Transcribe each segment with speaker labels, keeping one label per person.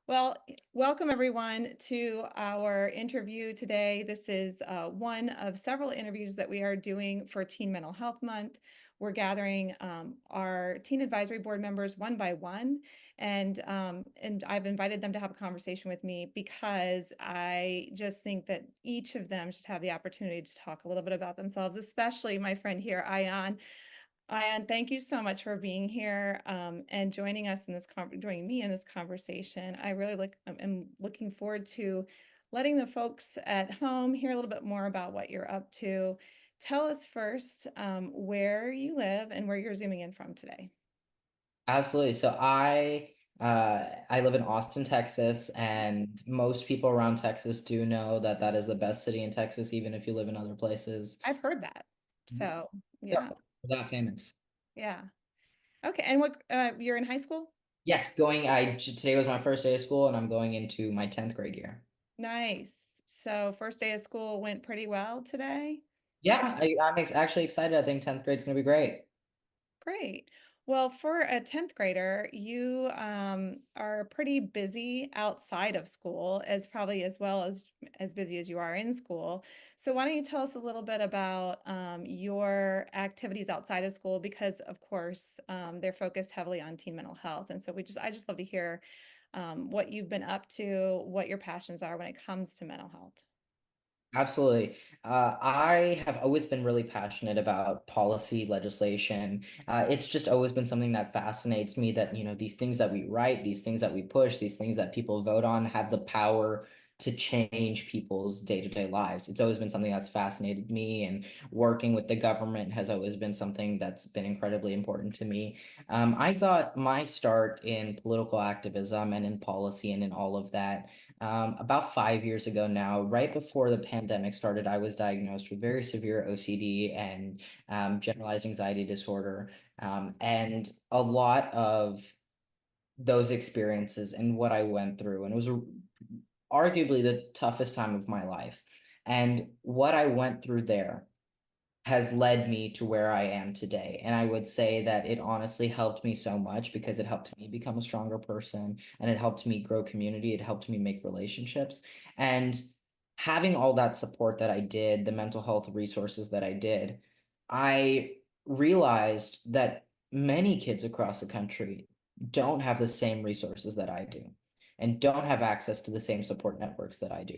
Speaker 1: Well, welcome everyone to our interview today. This is one of several interviews that we are doing for Teen Mental Health Month. We're gathering our teen advisory board members one by one, and I've invited them to have a conversation with me because I just think that each of them should have the opportunity to talk a little bit about themselves, especially my friend here, Ayan. Ayan, thank you so much for being here and joining us in joining me in this conversation. I really am looking forward to letting the folks at home hear a little bit more about what you're up to. Tell us first where you live and where you're zooming in from today.
Speaker 2: Absolutely. So I live in Austin, Texas, and most people around Texas do know that that is the best city in Texas, even if you live in other places.
Speaker 1: I've heard that. So
Speaker 2: Yeah,
Speaker 1: yeah,
Speaker 2: we're that famous.
Speaker 1: yeah. Okay, and what you're in high school?
Speaker 2: Yes, today was my first day of school, and I'm going into my 10th grade year.
Speaker 1: Nice. So first day of school went pretty well today.
Speaker 2: Yeah, actually excited. I think 10th grade's gonna be great.
Speaker 1: Great. Well, for a 10th grader, you are pretty busy outside of school, as probably as well as busy as you are in school. So why don't you tell us a little bit about your activities outside of school? Because of course, they're focused heavily on teen mental health. And so I just love to hear what you've been up to, what your passions are when it comes to mental health.
Speaker 2: Absolutely. I have always been really passionate about policy legislation. It's just always been something that fascinates me that, these things that we write, these things that we push, these things that people vote on have the power to change people's day-to-day lives. It's always been something that's fascinated me, and working with the government has always been something that's been incredibly important to me. I got my start in political activism and in policy and in all of that about 5 years ago now. Right before the pandemic started, I was diagnosed with very severe OCD and generalized anxiety disorder. And a lot of those experiences and what I went through, and it was arguably the toughest time of my life. And what I went through there has led me to where I am today. And I would say that it honestly helped me so much because it helped me become a stronger person, and it helped me grow community. It helped me make relationships. And having all that support that I did, the mental health resources that I did, I realized that many kids across the country don't have the same resources that I do and don't have access to the same support networks that I do.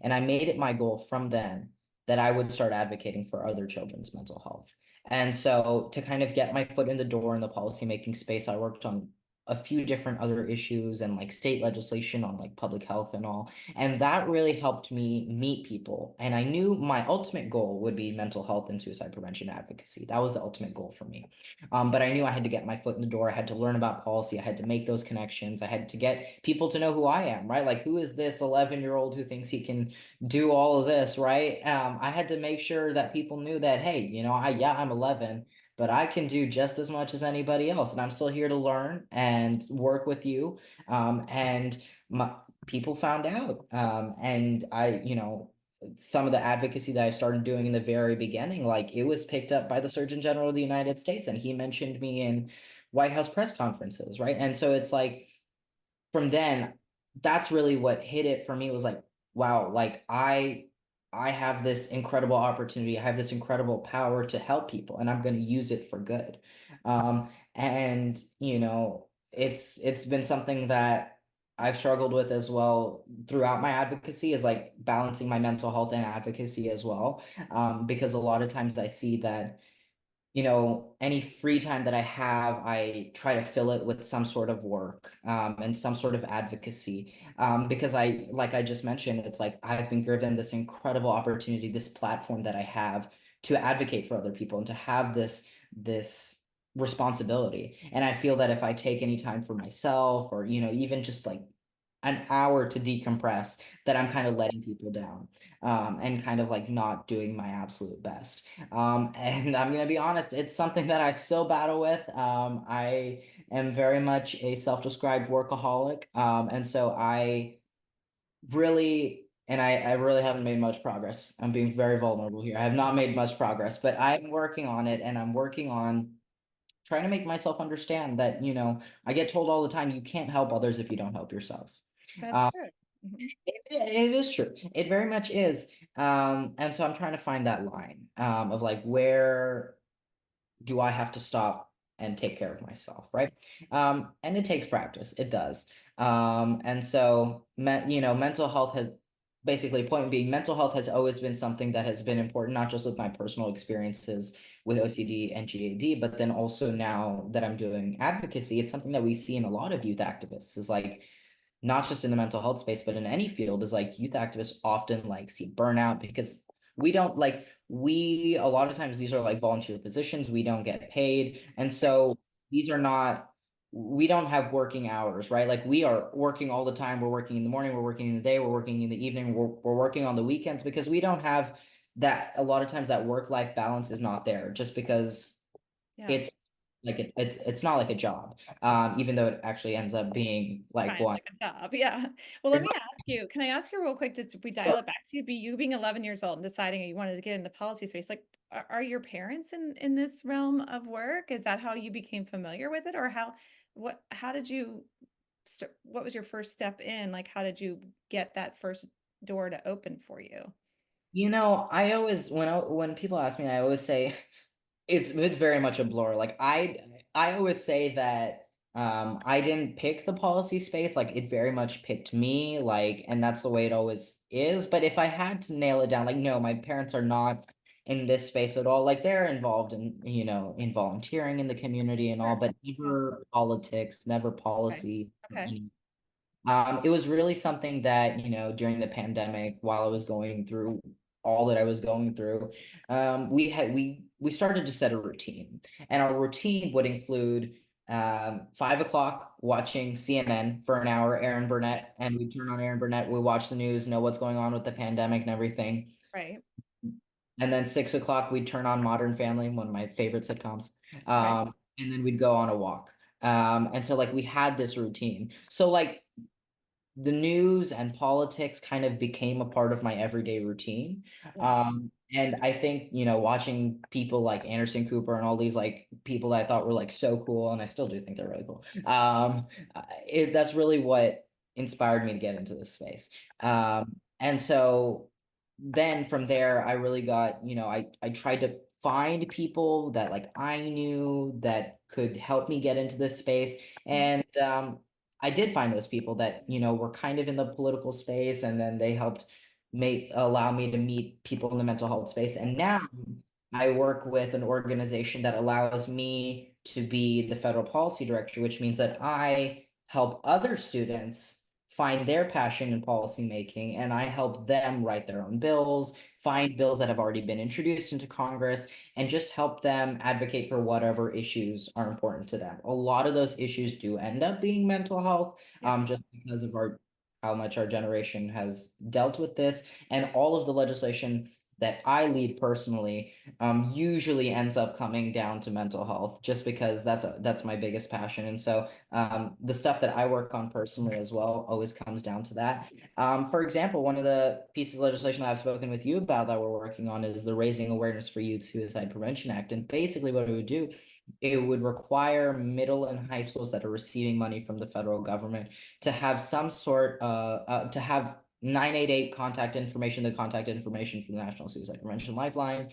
Speaker 2: And I made it my goal from then that I would start advocating for other children's mental health. And so to kind of get my foot in the door in the policymaking space, I worked on a few different other issues and like state legislation on like public health and all. And that really helped me meet people. And I knew my ultimate goal would be mental health and suicide prevention advocacy. That was the ultimate goal for me. But I knew I had to get my foot in the door. I had to learn about policy. I had to make those connections. I had to get people to know who I am, right? Like, who is this 11-year-old who thinks he can do all of this, right? I had to make sure that people knew that, hey, I'm 11, but I can do just as much as anybody else, and I'm still here to learn and work with you. And people found out, and some of the advocacy that I started doing in the very beginning, like it was picked up by the Surgeon General of the United States, and he mentioned me in White House press conferences, right? And so it's like from then, that's really what hit it for me was like, wow, like I have this incredible opportunity. I have this incredible power to help people, and I'm going to use it for good. And it's been something that I've struggled with as well throughout my advocacy, is like balancing my mental health and advocacy as well. Because a lot of times I see that any free time that I have, I try to fill it with some sort of work, and some sort of advocacy. Because like I just mentioned, it's like I've been given this incredible opportunity, this platform that I have to advocate for other people and to have this responsibility. And I feel that if I take any time for myself, or, even just like an hour to decompress, that I'm kind of letting people down, and kind of like not doing my absolute best. And I'm gonna be honest, it's something that I still battle with. I am very much a self-described workaholic, and so I really haven't made much progress. I'm being very vulnerable here. I have not made much progress, but I'm working on it, and I'm working on trying to make myself understand that, I get told all the time, you can't help others if you don't help yourself.
Speaker 1: That's true. Mhm.
Speaker 2: It is true. It very much is. And so I'm trying to find that line of like, where do I have to stop and take care of myself, right? And it takes practice. It does. And so, mental health has basically, point being, mental health has always been something that has been important, not just with my personal experiences with OCD and GAD, but then also now that I'm doing advocacy, it's something that we see in a lot of youth activists is like, not just in the mental health space, but in any field, is like youth activists often like see burnout because we a lot of times these are like volunteer positions, we don't get paid. And so these are not we don't have working hours, right? Like we are working all the time. We're working in the morning, we're working in the day, we're working in the evening, we're working on the weekends because we don't have that a lot of times that work-life balance is not there just because
Speaker 1: Yeah.
Speaker 2: it's like it's not like a job, even though it actually ends up being like
Speaker 1: Kind of
Speaker 2: one.
Speaker 1: like a job. Yeah. Well, let me ask you, can I ask you real quick, just if we dial it back to you being 11 years old and deciding you wanted to get into policy space, like are your parents in this realm of work? Is that how you became familiar with it? Or how did you what was your first step in? Like, how did you get that first door to open for you?
Speaker 2: I always when people ask me, I always say it's very much a blur. Like I always say that I didn't pick the policy space, like it very much picked me, like, and that's the way it always is. But if I had to nail it down, like no, my parents are not in this space at all. Like they're involved in volunteering in the community and all,
Speaker 1: Sure.
Speaker 2: but
Speaker 1: Yeah.
Speaker 2: never politics, never
Speaker 1: Okay.
Speaker 2: policy.
Speaker 1: Okay.
Speaker 2: It was really something that, during the pandemic, while I was going through all that I was going through, we started to set a routine. And our routine would include 5 o'clock watching CNN for an hour, Aaron Burnett, and we turn on Aaron Burnett, we watch the news, know what's going on with the pandemic and everything.
Speaker 1: Right.
Speaker 2: And then 6 o'clock we'd turn on Modern Family, one of my favorite sitcoms.
Speaker 1: Right.
Speaker 2: And then we'd go on a walk. And so like we had this routine. So like the news and politics kind of became a part of my everyday routine.
Speaker 1: Yeah.
Speaker 2: And I think, watching people like Anderson Cooper and all these like people that I thought were like so cool, and I still do think they're really cool. That's really what inspired me to get into this space. And so then from there, I really got, I tried to find people that like I knew that could help me get into this space.
Speaker 1: Mhm.
Speaker 2: And I did find those people that, were kind of in the political space, and then they helped allow me to meet people in the mental health space. And now I work with an organization that allows me to be the federal policy director, which means that I help other students find their passion in policy making, and I help them write their own bills, find bills that have already been introduced into Congress, and just help them advocate for whatever issues are important to them. A lot of those issues do end up being mental health,
Speaker 1: Yeah.
Speaker 2: just because of our how much our generation has dealt with this, and all of the legislation that I lead personally usually ends up coming down to mental health, just because that's my biggest passion. And so the stuff that I work on personally as well always comes down to that. For example, one of the pieces of legislation that I've spoken with you about that we're working on is the Raising Awareness for Youth Suicide Prevention Act. And basically what it would do, it would require middle and high schools that are receiving money from the federal government to have some sort to have 988 contact information, the contact information from the National Suicide Prevention Lifeline,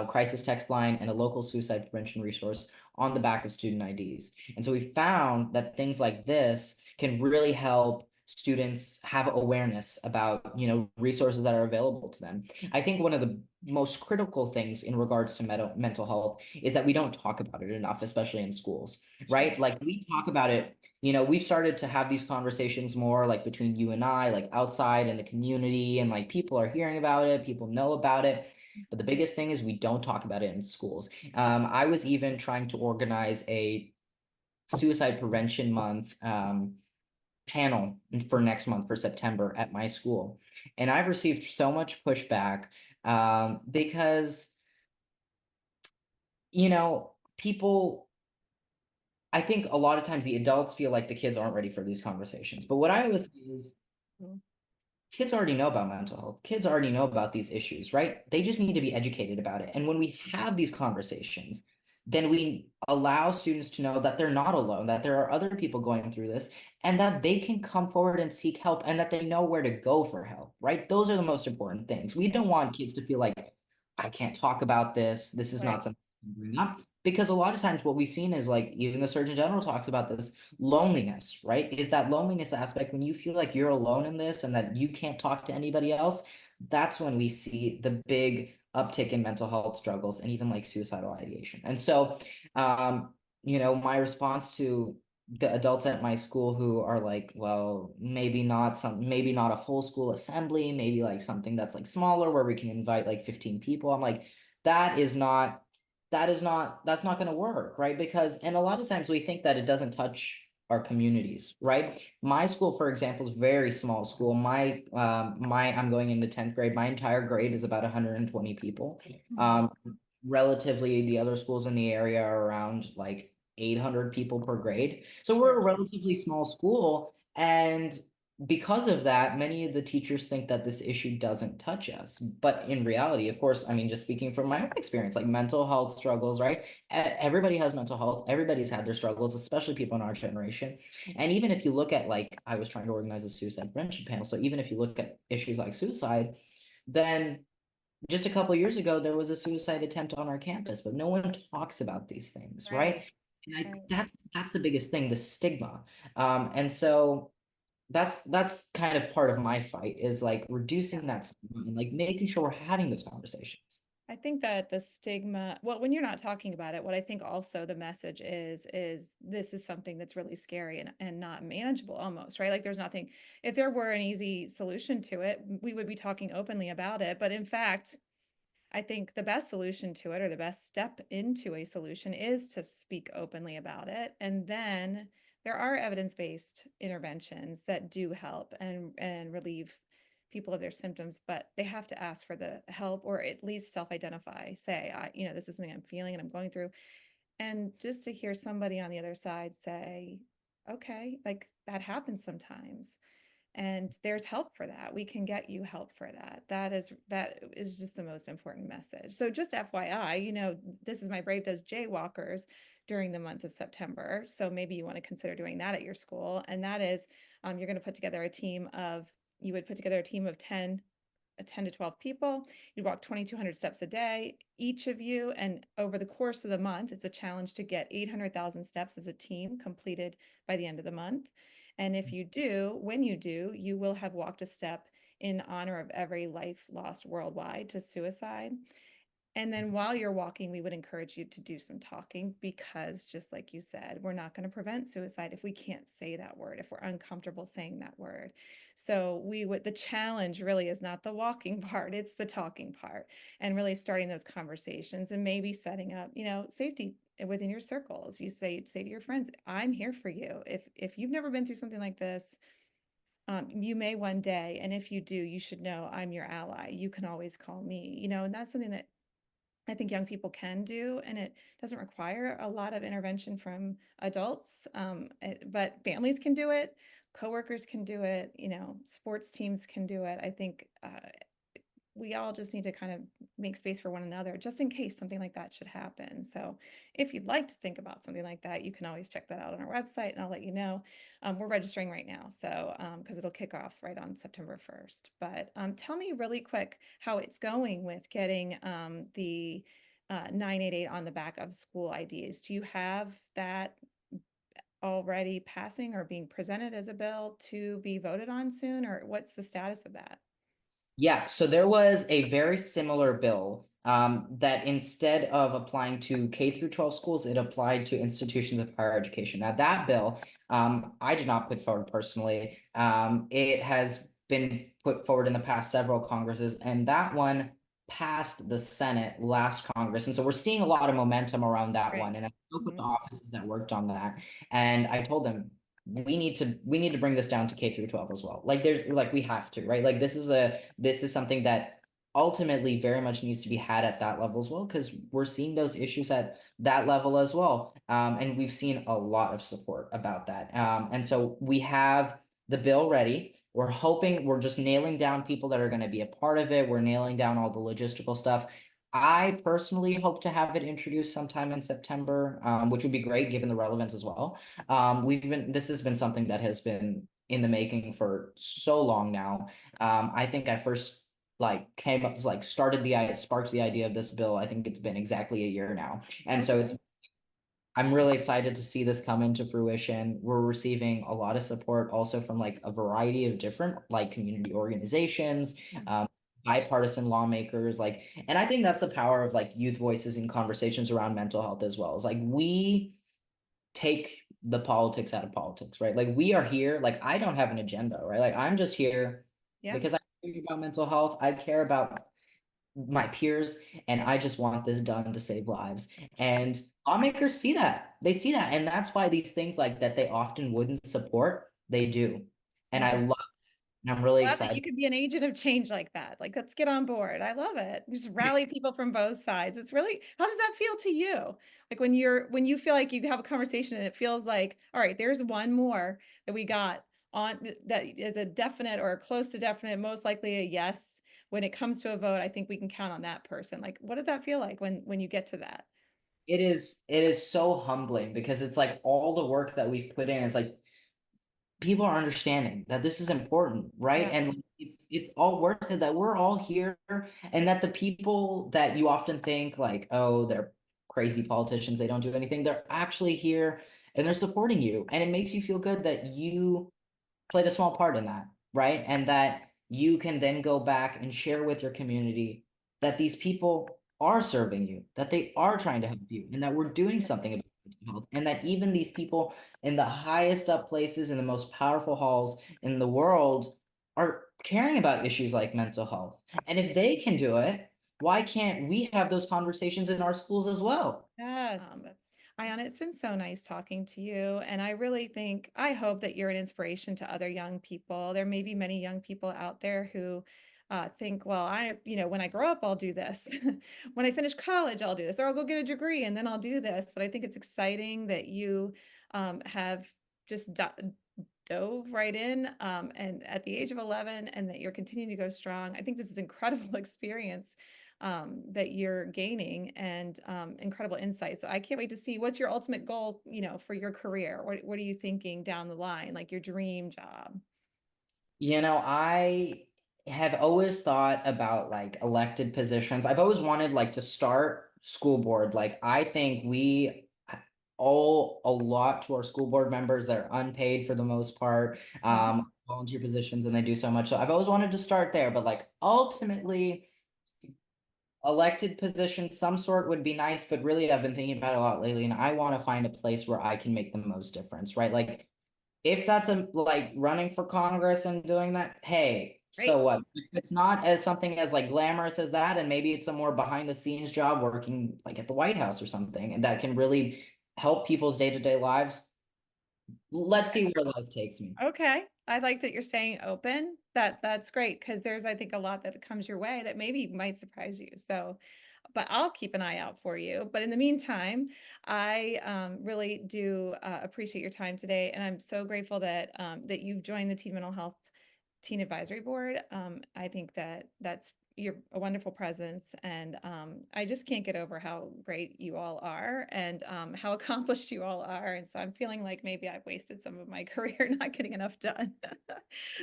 Speaker 2: crisis text line, and a local suicide prevention resource on the back of student IDs. And so we found that things like this can really help students have awareness about, resources that are available to them. I think one of the most critical things in regards to mental health is that we don't talk about it enough, especially in schools,
Speaker 1: Sure.
Speaker 2: right? Like we talk about it, we've started to have these conversations more like between you and I, like outside in the community, and like people are hearing about it, people know about it. But the biggest thing is we don't talk about it in schools. I was even trying to organize a suicide prevention month panel for next month for September at my school. And I've received so much pushback because, people, I think a lot of times the adults feel like the kids aren't ready for these conversations. But what I always say is
Speaker 1: Mhm.
Speaker 2: kids already know about mental health. Kids already know about these issues, right? They just need to be educated about it. And when we have these conversations, then we allow students to know that they're not alone, that there are other people going through this, and that they can come forward and seek help, and that they know where to go for help, right? Those are the most important things. We
Speaker 1: Right.
Speaker 2: don't want kids to feel like, I can't talk about this. This is
Speaker 1: Right.
Speaker 2: not something to bring up. Because a lot of times what we've seen is, like, even the Surgeon General talks about this, loneliness, right? Is that loneliness aspect when you feel like you're alone in this and that you can't talk to anybody else. That's when we see the big uptick in mental health struggles and even like suicidal ideation. And so, my response to the adults at my school who are like, well, maybe not a full school assembly, maybe like something that's like smaller where we can invite like 15 people. I'm like, that is not, that's not going to work, right? Because, and a lot of times we think that it doesn't touch our communities, right? My school, for example, is a very small school. I'm going into 10th grade. My entire grade is about 120 people.
Speaker 1: Mhm.
Speaker 2: Um, Relatively, the other schools in the area are around like 800 people per grade. So we're
Speaker 1: Sure.
Speaker 2: a relatively small school. And because of that, many of the teachers think that this issue doesn't touch us. But in reality, of course, I mean, just speaking from my own experience, like mental health struggles, right? Everybody has mental health. Everybody's had their struggles, especially people in our generation. And even if you look at, like, I was trying to organize a suicide prevention panel. So even if you look at issues like suicide, then just a couple years ago, there was a suicide attempt on our campus, but no one talks about these things,
Speaker 1: Right.
Speaker 2: right? And
Speaker 1: Right.
Speaker 2: that's the biggest thing, the stigma. And so that's kind of part of my fight, is like
Speaker 1: Yeah.
Speaker 2: reducing that stigma and like making sure we're having those conversations.
Speaker 1: I think that the stigma, well, when you're not talking about it, what I think also the message is this is something that's really scary and not manageable almost, right? Like there's nothing, if there were an easy solution to it, we would be talking openly about it. But in fact, I think the best solution to it, or the best step into a solution, is to speak openly about it. And then there are evidence-based interventions that do help and relieve people of their symptoms, but they have to ask for the help, or at least self-identify, say, this is something I'm feeling and I'm going through. And just to hear somebody on the other side say, okay, like that happens sometimes, and there's help for that. We can get you help for that. That is just the most important message. So just FYI, this is My Brave does jaywalkers during the month of September. So maybe you want to consider doing that at your school. And that is, you're going to put together a team of, you would put together a team of 10 to 12 people. You walk 2,200 steps a day, each of you. And over the course of the month, it's a challenge to get 800,000 steps as a team completed by the end of the month. And if you do, when you do, you will have walked a step in honor of every life lost worldwide to suicide. And then while you're walking, we would encourage you to do some talking, because just like you said, we're not going to prevent suicide if we can't say that word, if we're uncomfortable saying that word. So the challenge really is not the walking part, it's the talking part, and really starting those conversations and maybe setting up, safety within your circles. You say to your friends, I'm here for you. If you've never been through something like this, you may one day, and if you do, you should know I'm your ally. You can always call me, and that's something that I think young people can do, and it doesn't require a lot of intervention from adults, but families can do it, coworkers can do it, sports teams can do it. I think we all just need to kind of make space for one another just in case something like that should happen. So if you'd like to think about something like that, you can always check that out on our website, and I'll let you know. We're registering right now, so because it'll kick off right on September 1st. But tell me really quick how it's going with getting the 988 on the back of school IDs. Do you have that already passing or being presented as a bill to be voted on soon, or what's the status of that?
Speaker 2: Yeah, so there was a very similar bill, that instead of applying to K through 12 schools, it applied to institutions of higher education. Now, that bill, I did not put forward personally. It has been put forward in the past several Congresses, and that one passed the Senate last Congress. And so we're seeing a lot of momentum around that
Speaker 1: Great.
Speaker 2: one. And I spoke with
Speaker 1: Mhm.
Speaker 2: the offices that worked on that, and I told them, we need to bring this down to K through 12 as well. Like, we have to, right? Like, this is something that ultimately very much needs to be had at that level as well, because we're seeing those issues at that level as well. And we've seen a lot of support about that. And so we have the bill ready. We're just nailing down people that are going to be a part of it. We're nailing down all the logistical stuff. I personally hope to have it introduced sometime in September, which would be great given the relevance as well. This has been something that has been in the making for so long now. I think I first like came up, like started sparked the idea of this bill. I think it's been exactly a year now. And so
Speaker 1: Okay.
Speaker 2: I'm really excited to see this come into fruition. We're receiving a lot of support also from like a variety of different like community organizations, um, bipartisan lawmakers, like, and I think that's the power of like youth voices in conversations around mental health as well. It's like we take the politics out of politics, right? Like we are here, like I don't have an agenda, right? Like I'm just here
Speaker 1: Yeah.
Speaker 2: because I care about mental health. I care about my peers, and I just want this done to save lives. And lawmakers see that. They see that. And that's why these things like that they often wouldn't support, they do. And I
Speaker 1: Okay.
Speaker 2: love and I'm really
Speaker 1: Glad that you
Speaker 2: excited.
Speaker 1: could be an agent of change like that. Like, let's get on board. I love it. Just rally people from both sides. It's really, how does that feel to you? Like when you feel like you have a conversation and it feels like, all right, there's one more that we got on that is a definite or close to definite, most likely a yes. When it comes to a vote, I think we can count on that person. Like, what does that feel like when you get to that?
Speaker 2: It is so humbling because it's like all the work that we've put in, it's like people are understanding that this is important, right?
Speaker 1: Yeah.
Speaker 2: And it's all worth it that we're all here and that the people that you often think like, oh, they're crazy politicians, they don't do anything, they're actually here and they're supporting you. And it makes you feel good that you played a small part in that, right? And that you can then go back and share with your community that these people are serving you, that they are trying to help you, and that we're doing something about mental health, and that even these people in the highest up places in the most powerful halls in the world are caring about issues like mental health. And if they can do it, why can't we have those conversations in our schools as well?
Speaker 1: Yes. That's Ayana, it's been so nice talking to you. And I really think, I hope that you're an inspiration to other young people. There may be many young people out there who think, well, when I grow up, I'll do this. When I finish college, I'll do this, or I'll go get a degree and then I'll do this. But I think it's exciting that you have just dove right in and at the age of 11 and that you're continuing to go strong. I think this is incredible experience that you're gaining and incredible insight. So I can't wait to see what's your ultimate goal, for your career. What are you thinking down the line, like your dream job?
Speaker 2: I have always thought about like elected positions. I've always wanted like to start school board. Like I think we owe a lot to our school board members that are unpaid for the most part,
Speaker 1: Mhm.
Speaker 2: volunteer positions, and they do so much. So I've always wanted to start there, but like ultimately elected position, some sort would be nice, but really I've been thinking about it a lot lately, and I want to find a place where I can make the most difference, right? Like if that's a like running for Congress and doing that, hey,
Speaker 1: Great.
Speaker 2: so what? If it's not as something as like glamorous as that, and maybe it's a more behind the scenes job working like at the White House or something, and that can really help people's day-to-day lives. Let's see where life takes me.
Speaker 1: Okay. I like that you're staying open. That's great because there's, I think, a lot that comes your way that maybe might surprise you. So, but I'll keep an eye out for you. But in the meantime, I really do appreciate your time today, and I'm so grateful that you've joined the Teen Mental Health Teen Advisory Board. I think that's you're a wonderful presence, and I just can't get over how great you all are and how accomplished you all are. And so I'm feeling like maybe I've wasted some of my career not getting enough done.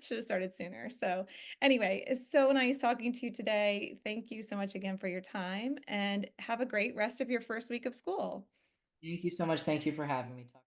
Speaker 1: Should have started sooner. So anyway, it's so nice talking to you today. Thank you so much again for your time, and have a great rest of your first week of school.
Speaker 2: Thank you so much. Thank you for having me.